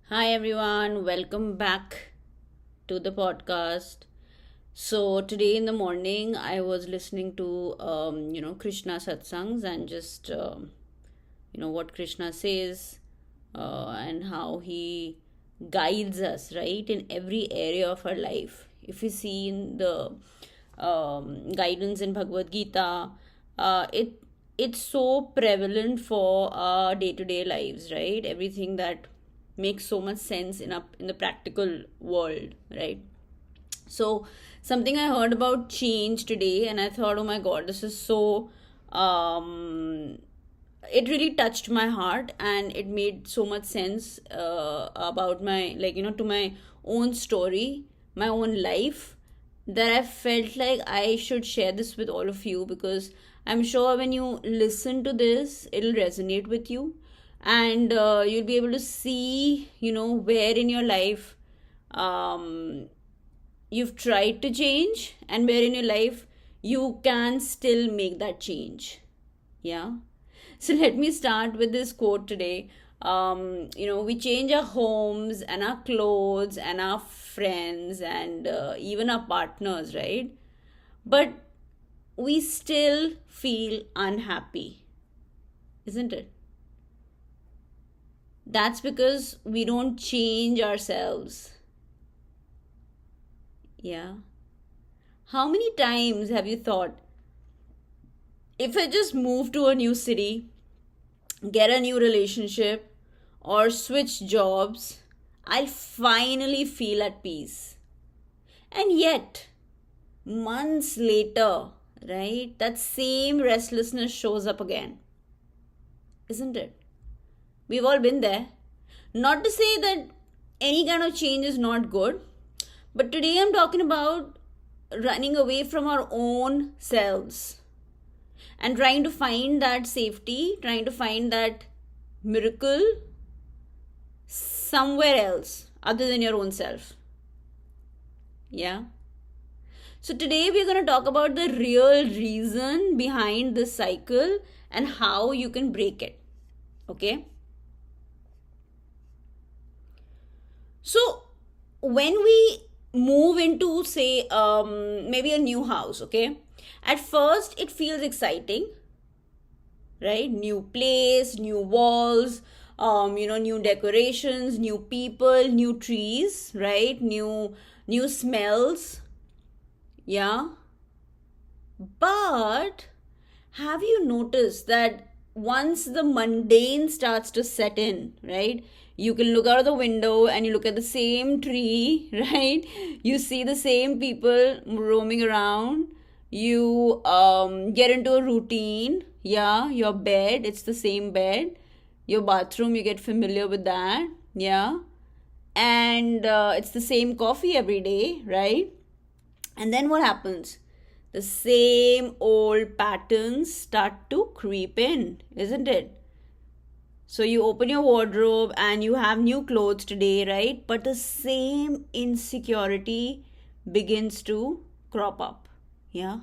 Hi everyone, welcome back to the podcast. So today in the morning, I was listening to Krishna satsangs and just what Krishna says and how he guides us right in every area of our life. If you see in the guidance in Bhagavad Gita, it's so prevalent for our day to day lives, right? Everything that makes so much sense in the practical world, right? So something I heard about change today, and I thought, oh my god, this is so. It really touched my heart, and it made so much sense about my to my own story, my own life, that I felt like I should share this with all of you because I'm sure when you listen to this, it'll resonate with you, and you'll be able to see, where in your life um, you've tried to change and where in your life you can still make that change. Yeah. So let me start with this quote today. We change our homes and our clothes and our friends and even our partners, right? But we still feel unhappy, isn't it? That's because we don't change ourselves. Yeah. How many times have you thought, if I just move to a new city, get a new relationship, or switch jobs, I'll finally feel at peace? And yet, months later, right, that same restlessness shows up again, isn't it? We've all been there. Not to say that any kind of change is not good, but today I'm talking about running away from our own selves and trying to find that safety, trying to find that miracle somewhere else other than your own self. Yeah. So today we're going to talk about the real reason behind this cycle and how you can break it. Okay? So when we move into, say, maybe a new house, okay, at first it feels exciting, right? New place, new walls, new decorations, new people, new trees, right? New smells. Yeah. But have you noticed that once the mundane starts to set in, right? You can look out of the window and you look at the same tree, right? You see the same people roaming around. You get into a routine. Yeah, your bed, it's the same bed. Your bathroom, you get familiar with that. Yeah. And it's the same coffee every day, right? And then what happens? The same old patterns start to creep in, isn't it? So you open your wardrobe and you have new clothes today, right? But the same insecurity begins to crop up. Yeah.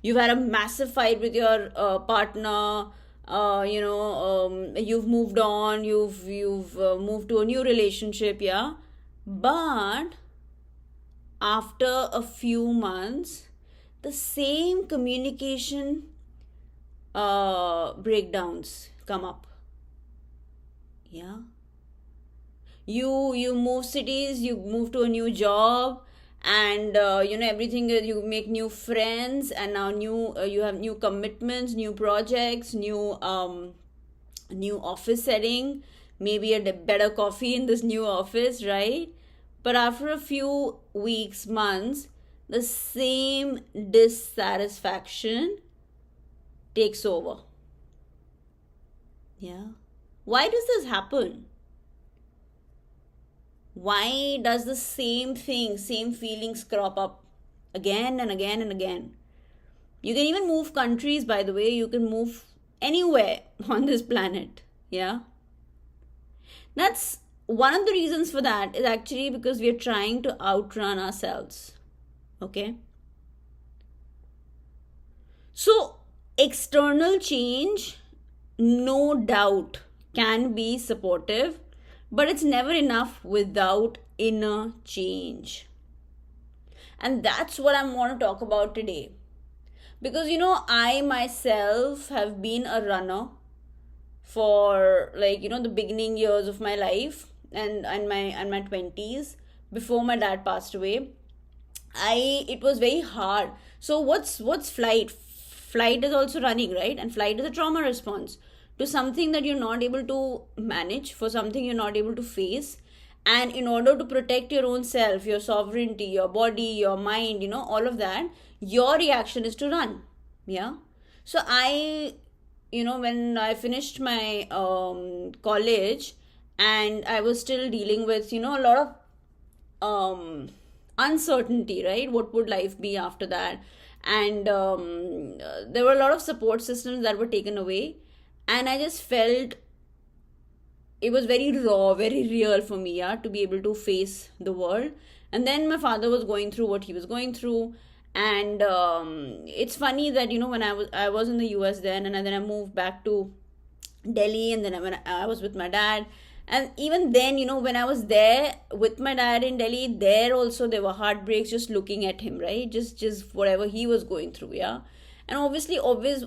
You've had a massive fight with your partner. You've moved on. You've moved to a new relationship. Yeah. But after a few months, the same communication breakdowns come up. Yeah. You move cities, you move to a new job, and everything, you make new friends, and now you have new commitments, new projects, new office setting, maybe a better coffee in this new office, right? But after a few weeks, months, the same dissatisfaction takes over. Yeah. Why does this happen? Why does the same thing, same feelings crop up again and again and again? You can even move countries, by the way. You can move anywhere on this planet. Yeah. That's one of the reasons for that is actually because we are trying to outrun ourselves. Okay. So, external change, no doubt, can be supportive, But it's never enough without inner change. And that's what I want to talk about today. Because I myself have been a runner for, like, the beginning years of my life, and my 20s, before my dad passed away. It was very hard. So what's flight is also running, right? And flight is a trauma response to something that you're not able to manage, for something you're not able to face. And in order to protect your own self, your sovereignty, your body, your mind, all of that, your reaction is to run. Yeah. So when I finished my college, and I was still dealing with a lot of uncertainty, right? What would life be after that? And there were a lot of support systems that were taken away, and I just felt it was very raw, very real for me, yeah, to be able to face the world. And then my father was going through what he was going through. And it's funny that when I was in the US then, and then I moved back to Delhi, and then when I was with my dad. And even then, when I was there with my dad in Delhi, there also there were heartbreaks just looking at him, right? Just whatever he was going through, yeah. And obviously, always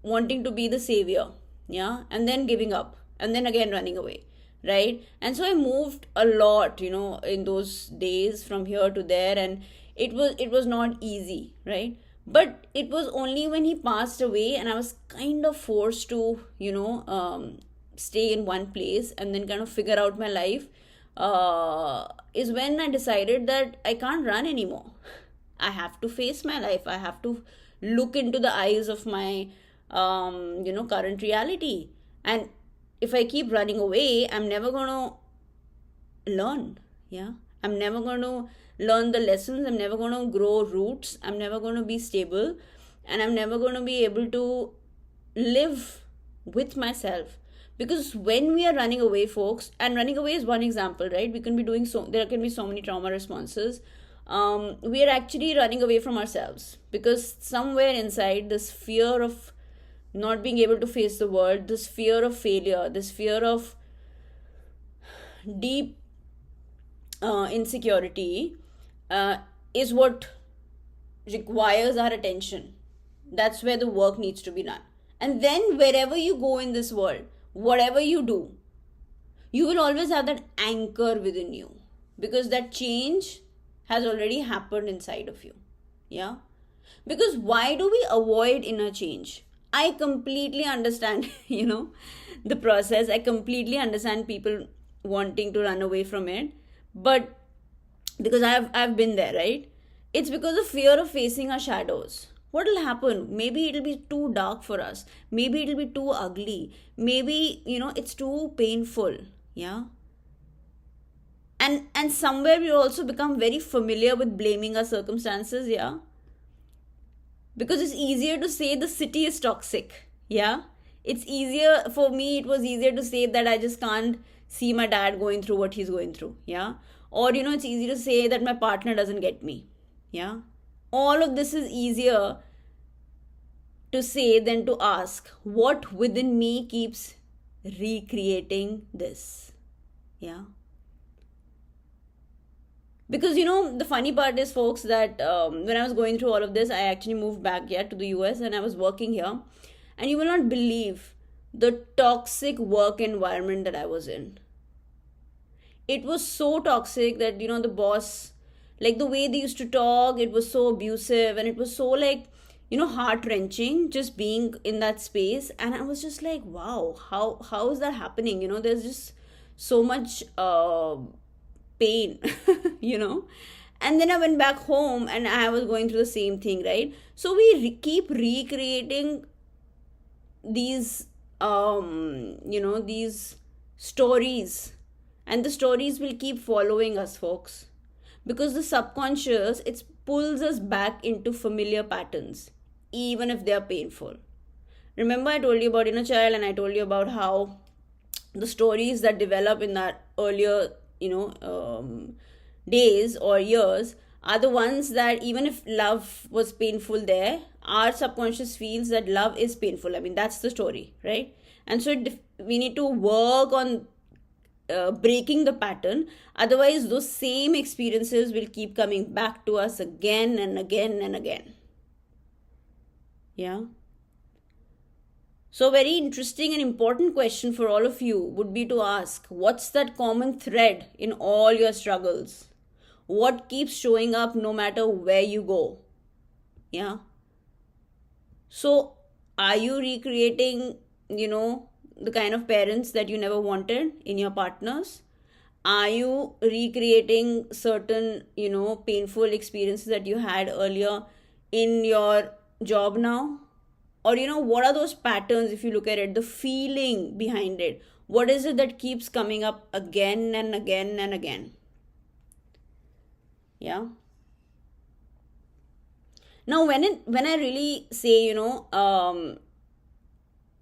wanting to be the savior, yeah, and then giving up, and then again running away, right? And so I moved a lot, in those days, from here to there, and it was not easy, right? But it was only when he passed away, and I was kind of forced to stay in one place and then kind of figure out my life, is when I decided that I can't run anymore. I have to face my life. I have to look into the eyes of my current reality. And if I keep running away, I'm never going to learn. Yeah. I'm never going to learn the lessons. I'm never going to grow roots. I'm never going to be stable. And I'm never going to be able to live with myself. Because when we are running away, folks, and running away is one example, right? There can be so many trauma responses. We are actually running away from ourselves, because somewhere inside, this fear of not being able to face the world, this fear of failure, this fear of deep insecurity, is what requires our attention. That's where the work needs to be done. And then wherever you go in this world, whatever you do, you will always have that anchor within you, because that change has already happened inside of you. Yeah. Because why do we avoid inner change? I completely understand, the process. I completely understand people wanting to run away from it. But because I've been there, right? It's because of fear of facing our shadows. What will happen? Maybe it'll be too dark for us. Maybe it'll be too ugly. Maybe, it's too painful. Yeah. And somewhere we also become very familiar with blaming our circumstances, yeah. Because it's easier to say the city is toxic, yeah. It's easier, for me, it was easier to say that I just can't see my dad going through what he's going through, yeah. Or, it's easy to say that my partner doesn't get me, yeah. All of this is easier to say than to ask, what within me keeps recreating this? Yeah. Because, the funny part is, folks, that when I was going through all of this, I actually moved back here to the US, and I was working here. And you will not believe the toxic work environment that I was in. It was so toxic that, the boss, like the way they used to talk, it was so abusive, and it was so, like, heart-wrenching just being in that space. And I was just like, wow, how is that happening? There's just so much pain, And then I went back home, and I was going through the same thing, right? So we keep recreating these these stories, and the stories will keep following us, folks, because the subconscious, it pulls us back into familiar patterns, even if they are painful. Remember, I told you about inner child, and I told you about how the stories that develop in that earlier days or years are the ones that, even if love was painful there, our subconscious feels that love is painful. I mean, that's the story, right? And so it we need to work on breaking the pattern. Otherwise, those same experiences will keep coming back to us again and again and again. Yeah. So, a very interesting and important question for all of you would be to ask, what's that common thread in all your struggles? What keeps showing up no matter where you go? Yeah. So, are you recreating, the kind of parents that you never wanted in your partners? Are you recreating certain, painful experiences that you had earlier in your job now? Or, what are those patterns, if you look at it, the feeling behind it? What is it that keeps coming up again and again and again? Yeah. Now, when I really say,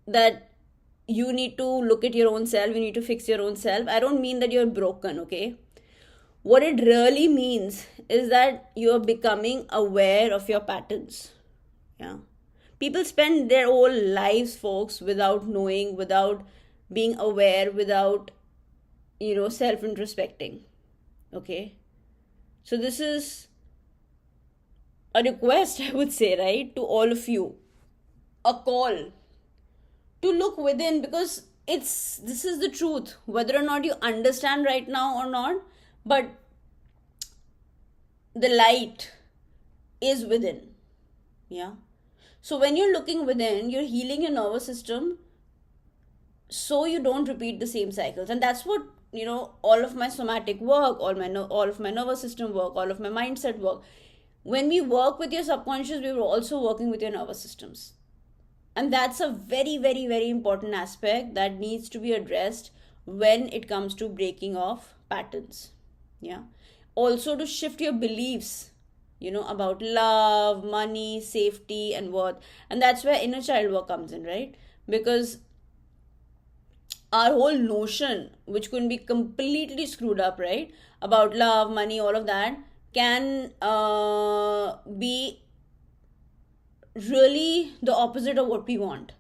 that you need to look at your own self, you need to fix your own self, I don't mean that you're broken, okay? What it really means is that you're becoming aware of your patterns. Yeah. People spend their whole lives, folks, without knowing, without being aware, without, self introspecting. Okay. So, this is a request, I would say, right, to all of you, a call to look within, because this is the truth, whether or not you understand right now or not, but the light is within. Yeah. So when you're looking within, you're healing your nervous system so you don't repeat the same cycles. And that's what, all of my somatic work, all of my nervous system work, all of my mindset work. When we work with your subconscious, we were also working with your nervous systems. And that's a very, very, very important aspect that needs to be addressed when it comes to breaking off patterns. Yeah. Also, to shift your beliefs, about love, money, safety, and worth. And that's where inner child work comes in, right? Because our whole notion, which could be completely screwed up, right? About love, money, all of that, can be really the opposite of what we want.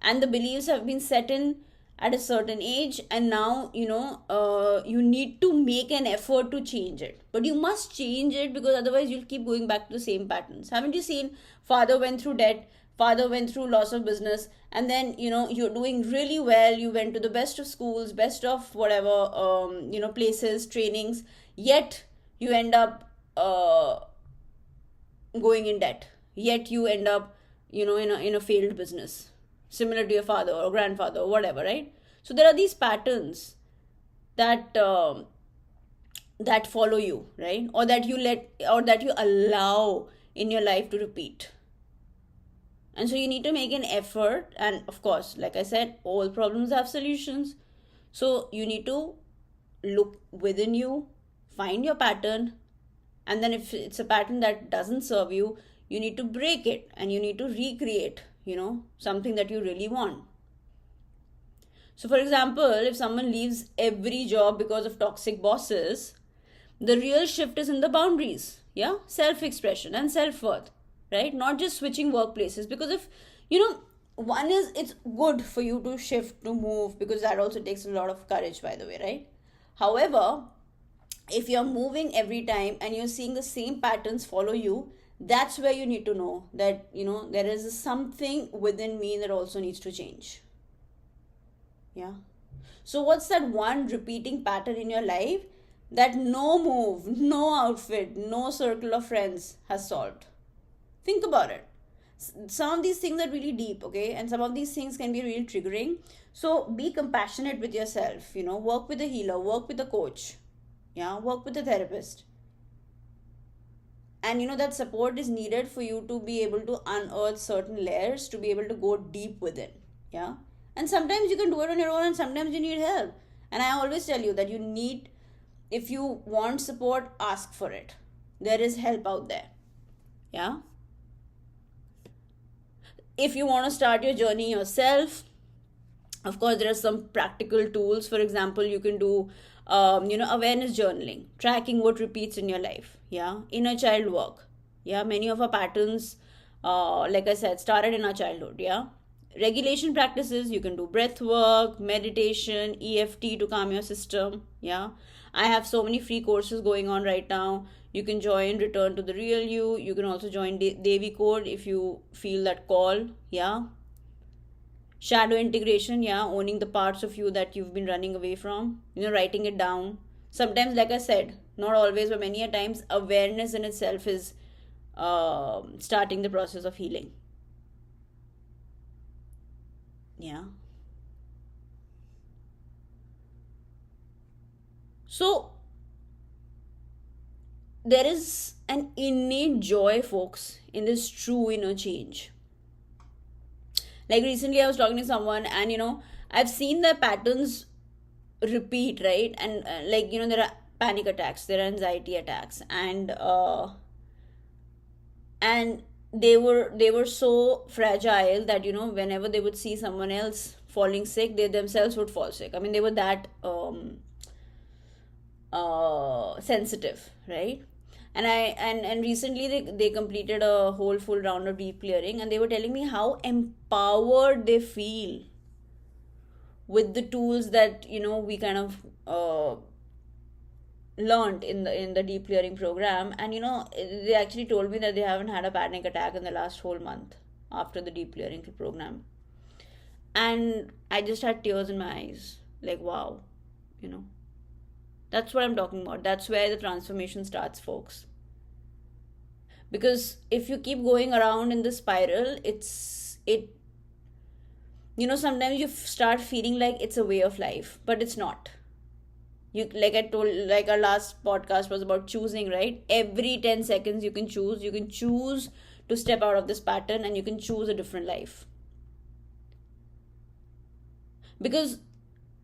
And the beliefs have been set in at a certain age, and now you need to make an effort to change it, but you must change it, because otherwise you'll keep going back to the same patterns. Haven't you seen, father went through debt, father went through loss of business, and then you're doing really well, you went to the best of schools, best of whatever places, trainings, yet you end up going in debt, yet you end up in a failed business similar to your father or grandfather or whatever, right? So there are these patterns that that follow you, right? Or that you allow in your life to repeat. And so you need to make an effort, and of course, like I said, all problems have solutions. So you need to look within you, find your pattern, and then if it's a pattern that doesn't serve you, you need to break it and you need to recreate, something that you really want. So, for example, if someone leaves every job because of toxic bosses, the real shift is in the boundaries, yeah, self expression and self worth, right? Not just switching workplaces, because if one is, it's good for you to shift, to move, because that also takes a lot of courage, by the way, right? However, if you're moving every time and you're seeing the same patterns follow you, that's where you need to know that there is something within me that also needs to change. Yeah. So what's that one repeating pattern in your life that no move, no outfit, no circle of friends has solved? Think about it. Some of these things are really deep, okay, and some of these things can be really triggering. So be compassionate with yourself, work with a healer, work with a coach, yeah, work with a therapist. And that support is needed for you to be able to unearth certain layers, to be able to go deep within. Yeah. And sometimes you can do it on your own, and sometimes you need help. And I always tell you that if you want support, ask for it. There is help out there. Yeah. If you want to start your journey yourself, of course, there are some practical tools. For example, you can do awareness journaling, tracking what repeats in your life. Yeah. Inner child work. Yeah. Many of our patterns, like I said, started in our childhood. Yeah. regulation practices. You can do breath work, meditation, EFT to calm your system. Yeah, I have so many free courses going on right now. You can join Return to the Real You. You can also join Devi Code if you feel that call. Yeah, shadow integration. Yeah, owning the parts of you that you've been running away from, writing it down. Sometimes, like I said, not always, but many a times, awareness in itself is starting the process of healing. Yeah. So there is an innate joy, folks, in this true inner change. Like recently, I was talking to someone, and I've seen the patterns repeat, right? And there are panic attacks, there are anxiety attacks, and they were so fragile that whenever they would see someone else falling sick, they themselves would fall sick. I mean, they were that sensitive, right? And recently they completed a whole full round of deep clearing, and they were telling me how empowered they feel with the tools that we kind of learned in the deep clearing program. And they actually told me that they haven't had a panic attack in the last whole month after the deep clearing program. And I just had tears in my eyes, like, wow. you know that's what I'm talking about. That's where the transformation starts, folks. Because if you keep going around in the spiral, sometimes you start feeling like it's a way of life, but it's not. Like I told, like our last podcast was about choosing, right? Every 10 seconds you can choose to step out of this pattern, and you can choose a different life. Because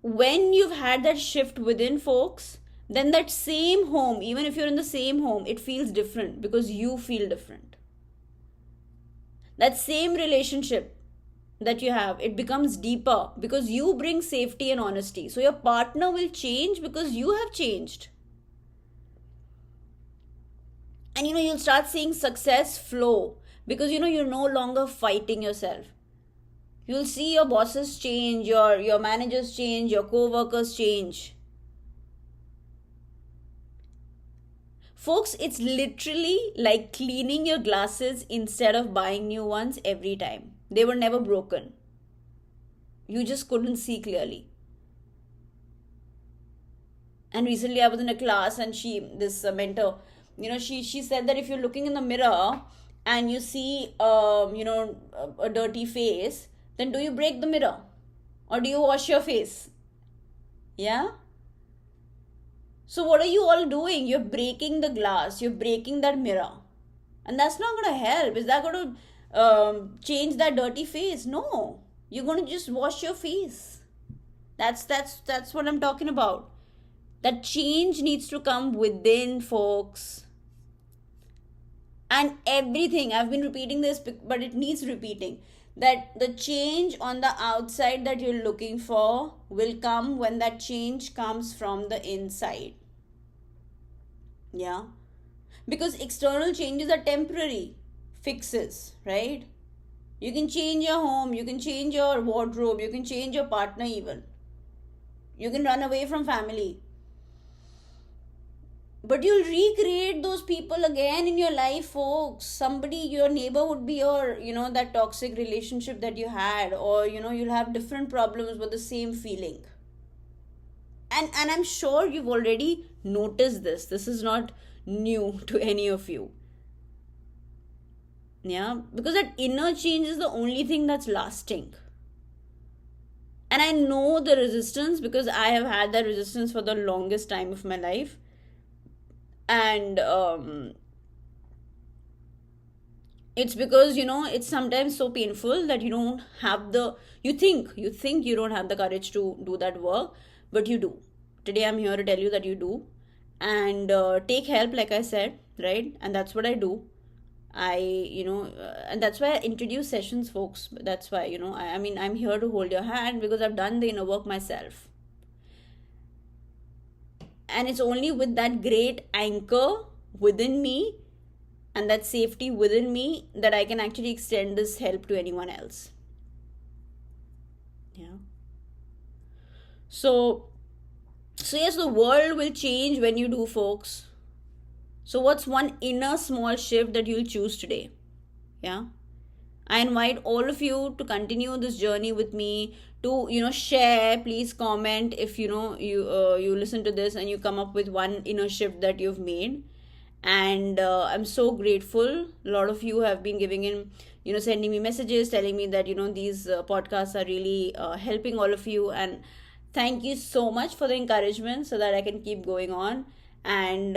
when you've had that shift within, folks, then that same home, even if you're in the same home, it feels different because you feel different. That same relationship that you have, it becomes deeper because you bring safety and honesty. So your partner will change because you have changed. And you'll start seeing success flow because you're no longer fighting yourself. You'll see your bosses change, your managers change, your co-workers change. Folks, it's literally like cleaning your glasses instead of buying new ones every time. They were never broken. You just couldn't see clearly. And recently I was in a class, and this mentor, she said that if you're looking in the mirror and you see, a dirty face, then do you break the mirror? Or do you wash your face? Yeah? So what are you all doing? You're breaking the glass. You're breaking that mirror. And that's not going to help. Is that going to change that dirty face? No. You're going to just wash your face. That's what I'm talking about. That change needs to come within, folks. And everything, I've been repeating this, but it needs repeating, that the change on the outside that you're looking for will come when that change comes from the inside. Yeah. Because external changes are temporary fixes, right? You can change your home, you can change your wardrobe, you can change your partner even. You can run away from family. But you'll recreate those people again in your life, folks. Somebody, your neighbor would be your, that toxic relationship that you had. Or, you'll have different problems with the same feeling. And I'm sure you've already noticed this. This is not new to any of you. Yeah, because that inner change is the only thing that's lasting. And I know the resistance because I have had that resistance for the longest time of my life. And it's because it's sometimes so painful that you don't have you think you don't have the courage to do that work, but you do. Today I'm here to tell you that you do. And take help, like I said, right? And that's what I do. And that's why I introduce sessions, folks. That's why I'm here to hold your hand because I've done the inner work myself. And it's only with that great anchor within me and that safety within me that I can actually extend this help to anyone else. Yeah. So, yes, the world will change when you do, folks. So, what's one inner small shift that you'll choose today? Yeah. I invite all of you to continue this journey with me, to share. Please comment if you listen to this and you come up with one inner shift that you've made. And I'm so grateful. A lot of you have been giving in, sending me messages telling me that these podcasts are really helping all of you, and thank you so much for the encouragement so that I can keep going on. And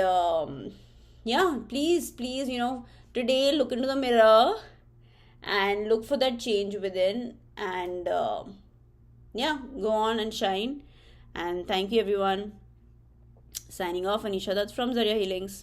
yeah, please, today look into the mirror and look for that change within, and yeah, go on and shine. And thank you, everyone. Signing off, Anisha. That's from Zaria Healings.